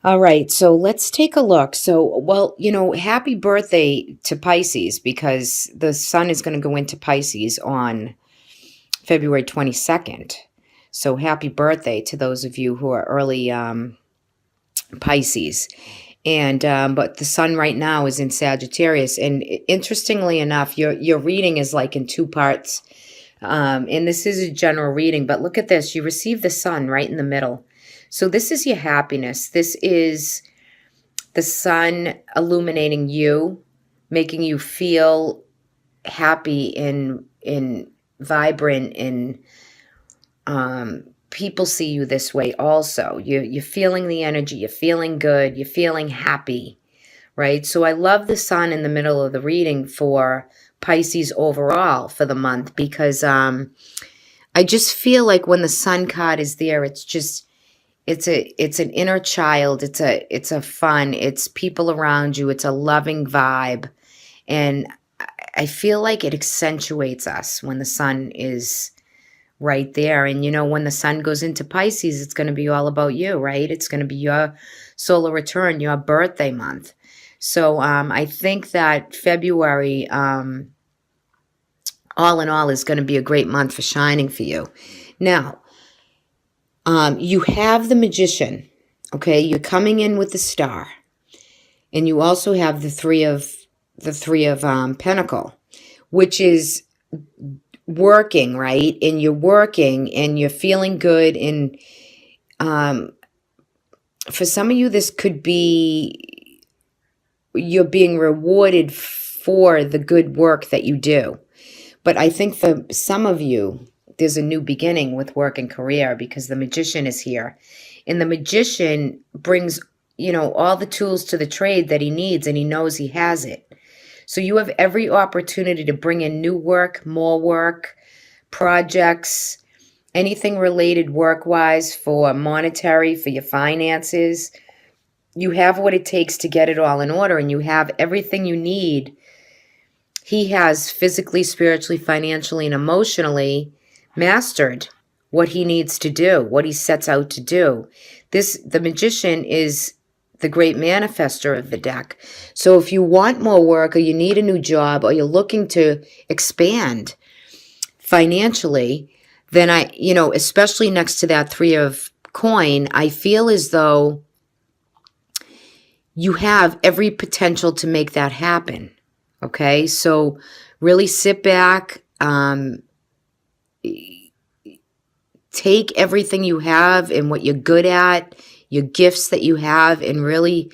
All right, so let's take a look. So, well, happy birthday to Pisces because the sun is going to go into Pisces on February 22nd. So, happy birthday to those of you who are early Pisces. And but the sun right now is in Sagittarius, and interestingly enough, your reading is like in two parts. And this is a general reading, but look at this. You receive the sun right in the middle. So this is your happiness. This is the sun illuminating you, making you feel happy and vibrant, and people see you this way also. You're feeling the energy, you're feeling good, you're feeling happy, right? So I love the sun in the middle of the reading for Pisces overall for the month because I just feel like when the sun card is there, it's an inner child. It's a fun. It's people around you. It's a loving vibe, and I feel like it accentuates us when the sun is right there. And when the sun goes into Pisces, it's going to be all about you, right? It's going to be your solar return, your birthday month. So I think that February, all in all, is going to be a great month for shining for you. Now, you have the Magician, okay? You're coming in with the Star, and you also have the Three of Pentacle, which is working, right? And you're working, and you're feeling good, and for some of you, this could be you're being rewarded for the good work that you do. But I think for some of you, there's a new beginning with work and career because the Magician is here. And the Magician brings, all the tools to the trade that he needs, and he knows he has it. So you have every opportunity to bring in new work, more work, projects, anything related work-wise for monetary, for your finances. You have what it takes to get it all in order, and you have everything you need. He has physically, spiritually, financially, and emotionally mastered what he needs to do, what he sets out to do. The Magician is the great manifester of the deck. So if you want more work, or you need a new job, or you're looking to expand financially, then especially next to that Three of Coin, I feel as though you have every potential to make that happen. Okay, so really sit back, take everything you have and what you're good at, your gifts that you have, and really,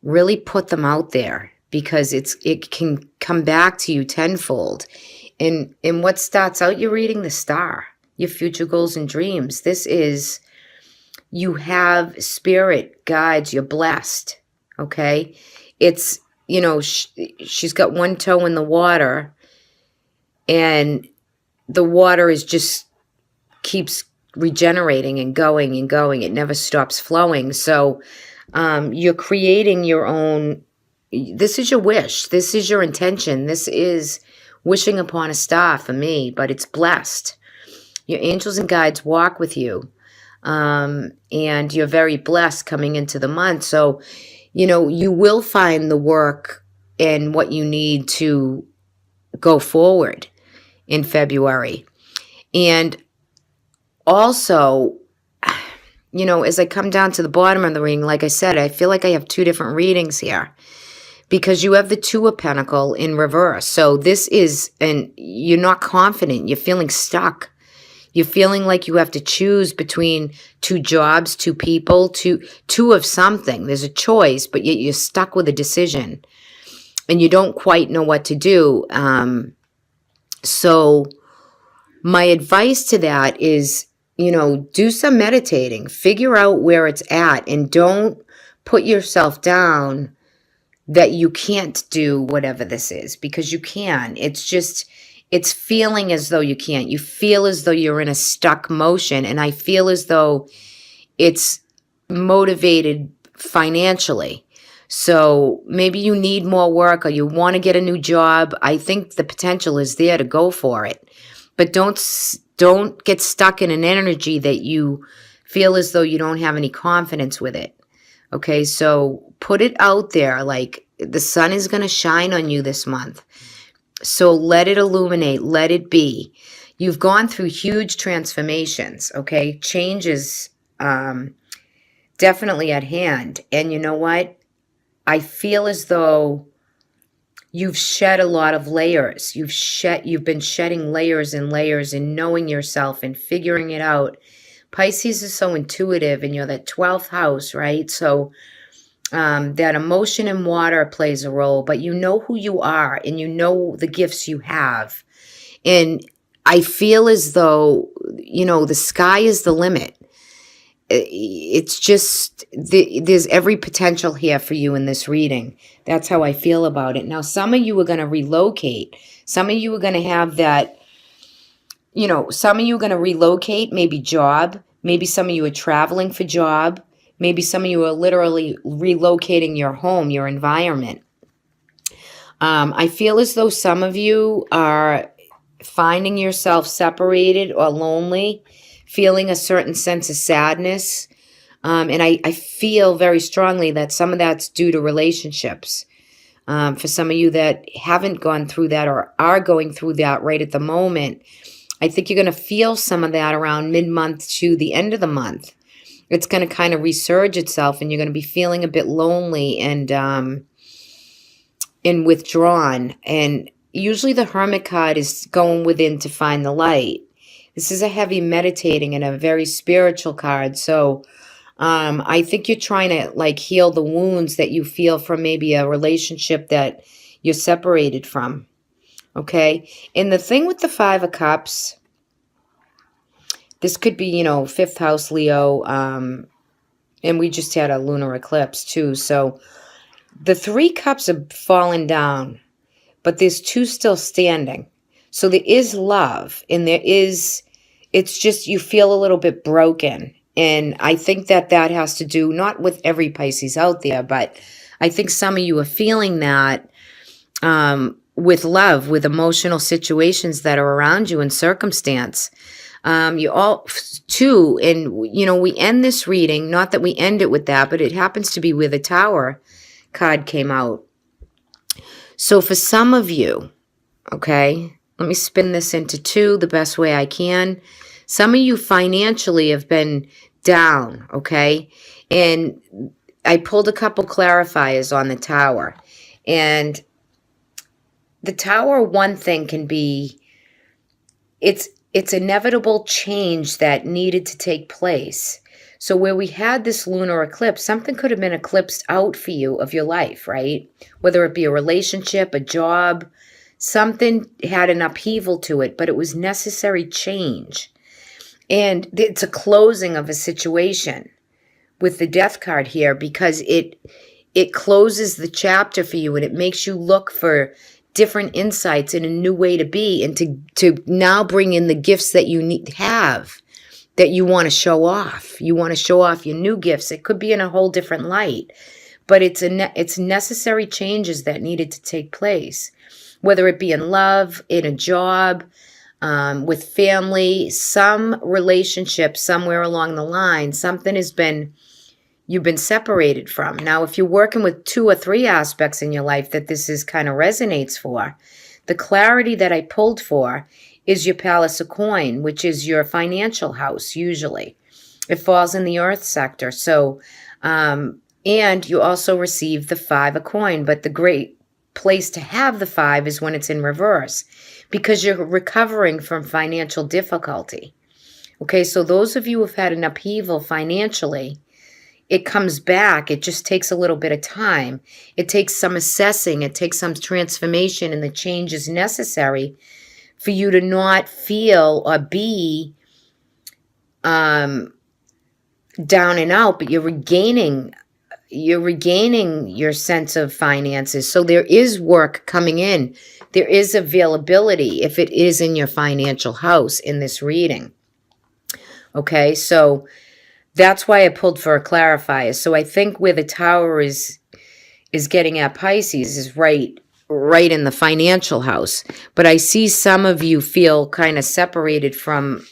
really put them out there because it can come back to you tenfold. And what starts out, you're reading the Star, your future goals and dreams. This is, you have spirit guides, you're blessed, okay? It's, she's got one toe in the water, and the water is just keeps regenerating and going and going. It never stops flowing. So you're creating your own. This is your wish. This is your intention. This is wishing upon a star for me, but it's blessed. Your angels and guides walk with you, and you're very blessed coming into the month. So, you will find the work and what you need to go forward in February. And also, as I come down to the bottom of the reading, like I said, I feel like I have two different readings here because you have the Two of Pentacle in reverse. So this is, and you're not confident. You're feeling stuck. You're feeling like you have to choose between two jobs, two people, two of something. There's a choice, but yet you're stuck with a decision and you don't quite know what to do. So my advice to that is, do some meditating, figure out where it's at, and don't put yourself down that you can't do whatever this is, because you can. It's feeling as though you can't. You feel as though you're in a stuck motion, and I feel as though it's motivated financially. So maybe you need more work, or you want to get a new job. I think the potential is there to go for it. But don't get stuck in an energy that you feel as though you don't have any confidence with it. Okay, so put it out there, like the sun is going to shine on you this month. So let it illuminate, let it be. You've gone through huge transformations, okay? Change is definitely at hand. And you know what? I feel as though you've shed a lot of layers. You've been shedding layers and layers and knowing yourself and figuring it out. Pisces is so intuitive, and you're that 12th house, right? So that emotion and water plays a role, but you know who you are and you know the gifts you have. And I feel as though, the sky is the limit. It's just, there's every potential here for you in this reading. That's how I feel about it. Now, some of you are going to relocate. Some of you are going to have that, some of you are going to relocate, maybe job. Maybe some of you are traveling for job. Maybe some of you are literally relocating your home, your environment. I feel as though some of you are finding yourself separated or lonely, feeling a certain sense of sadness. And I feel very strongly that some of that's due to relationships. For some of you that haven't gone through that or are going through that right at the moment, I think you're going to feel some of that around mid-month to the end of the month. It's going to kind of resurge itself, and you're going to be feeling a bit lonely and withdrawn. And usually the Hermit card is going within to find the light. This is a heavy meditating and a very spiritual card. So I think you're trying to heal the wounds that you feel from maybe a relationship that you're separated from. Okay. And the thing with the Five of Cups, this could be, 5th house Leo. And we just had a lunar eclipse too. So the 3 cups have fallen down, but there's 2 still standing. So there is love, and it's just you feel a little bit broken. And I think that has to do, not with every Pisces out there, but I think some of you are feeling that with love, with emotional situations that are around you and circumstance. You all too, and we end this reading, not that we end it with that, but it happens to be where the Tower card came out. So for some of you, okay, let me spin this into 2 the best way I can. Some of you financially have been down, okay? And I pulled a couple clarifiers on the Tower. And the Tower, one thing can be, it's inevitable change that needed to take place. So where we had this lunar eclipse, something could have been eclipsed out for you of your life, right? Whether it be a relationship, a job, something had an upheaval to it, but it was necessary change. And it's a closing of a situation with the Death card here, because it closes the chapter for you, and it makes you look for different insights and a new way to be, and to now bring in the gifts that you have, that you want to show off. You want to show off your new gifts. It could be in a whole different light, but it's necessary changes that needed to take place, whether it be in love, in a job, with family, some relationship somewhere along the line, something you've been separated from. Now, if you're working with 2 or 3 aspects in your life that this is kind of resonates for, the clarity that I pulled for is your Palace of Coin, which is your financial house, usually. It falls in the earth sector. So, and you also receive the 5 of Coin, but the great place to have the 5 is when it's in reverse, because you're recovering from financial difficulty. Okay, so those of you who've had an upheaval financially, it comes back. It just takes a little bit of time. It takes some assessing. It takes some transformation, and the change is necessary for you to not feel or be down and out, but you're regaining your sense of finances. So there is work coming in. There is availability if it is in your financial house in this reading. Okay, so that's why I pulled for a clarifier. So I think where the Tower is getting at Pisces is right in the financial house. But I see some of you feel kind of separated from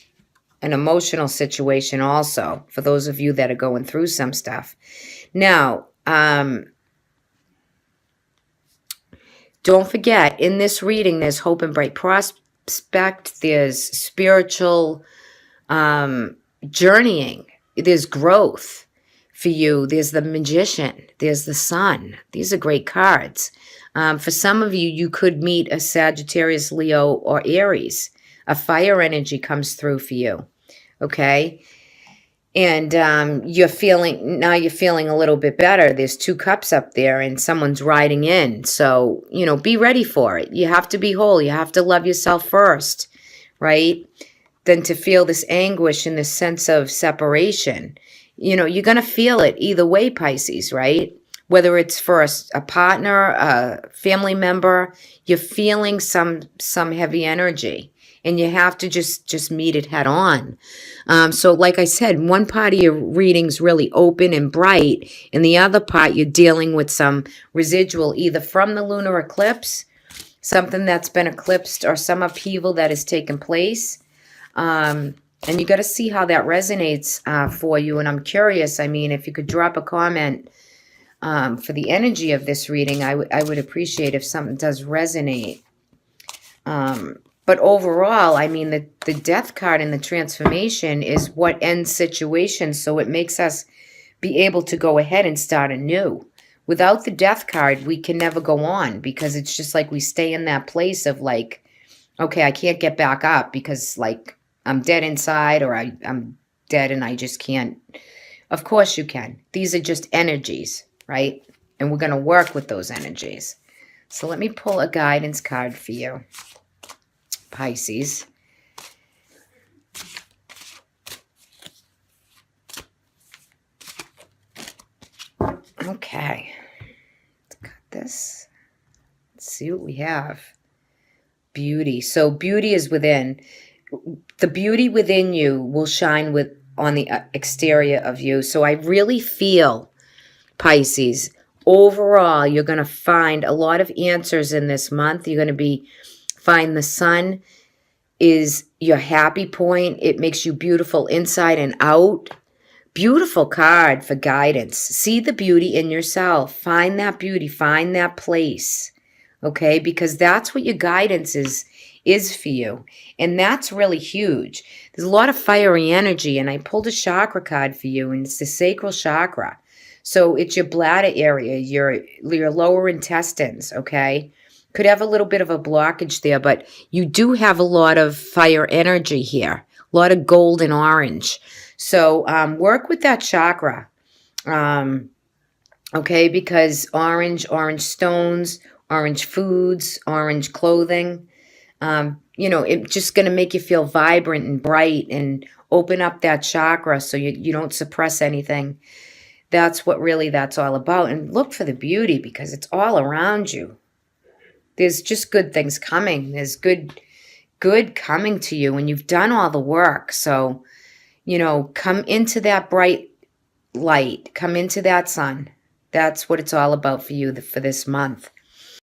an emotional situation also, for those of you that are going through some stuff. Now, don't forget, in this reading, there's hope and bright prospect. There's spiritual journeying. There's growth for you. There's the Magician. There's the Sun. These are great cards. For some of you, you could meet a Sagittarius, Leo, or Aries. A fire energy comes through for you. Okay? And you're feeling a little bit better. There's 2 cups up there and someone's riding in. So, be ready for it. You have to be whole. You have to love yourself first, right? Then to feel this anguish and this sense of separation. You're going to feel it either way, Pisces, right? Whether it's for a partner, a family member, you're feeling some heavy energy. And you have to just meet it head on. So like I said, one part of your reading's really open and bright, and the other part you're dealing with some residual, either from the lunar eclipse, something that's been eclipsed, or some upheaval that has taken place. And you got to see how that resonates for you. And I'm curious, if you could drop a comment for the energy of this reading, I would appreciate if something does resonate. But overall, the death card and the transformation is what ends situations. So it makes us be able to go ahead and start anew. Without the death card, we can never go on, because it's just like we stay in that place of like, okay, I can't get back up because like I'm dead inside, or I'm dead and I just can't. Of course you can. These are just energies, right? And we're going to work with those energies. So let me pull a guidance card for you, Pisces. Okay. Let's cut this. Let's see what we have. Beauty. So beauty is within. The beauty within you will shine on the exterior of you. So I really feel, Pisces, overall, you're going to find a lot of answers in this month. You're going to find the sun is your happy point. It makes you beautiful inside and out. Beautiful card for guidance. See the beauty in yourself. Find that beauty. Find that place. Okay? Because that's what your guidance is for you. And that's really huge. There's a lot of fiery energy, and I pulled a chakra card for you, and it's the sacral chakra. So it's your bladder area, your lower intestines, okay? Could have a little bit of a blockage there, but you do have a lot of fire energy here, a lot of gold and orange. So work with that chakra, okay? Because orange stones, orange foods, orange clothing, it's just going to make you feel vibrant and bright and open up that chakra so you don't suppress anything. That's what really that's all about. And look for the beauty, because it's all around you. There's just good things coming. There's good coming to you, and you've done all the work. So, come into that bright light. Come into that sun. That's what it's all about for you for this month.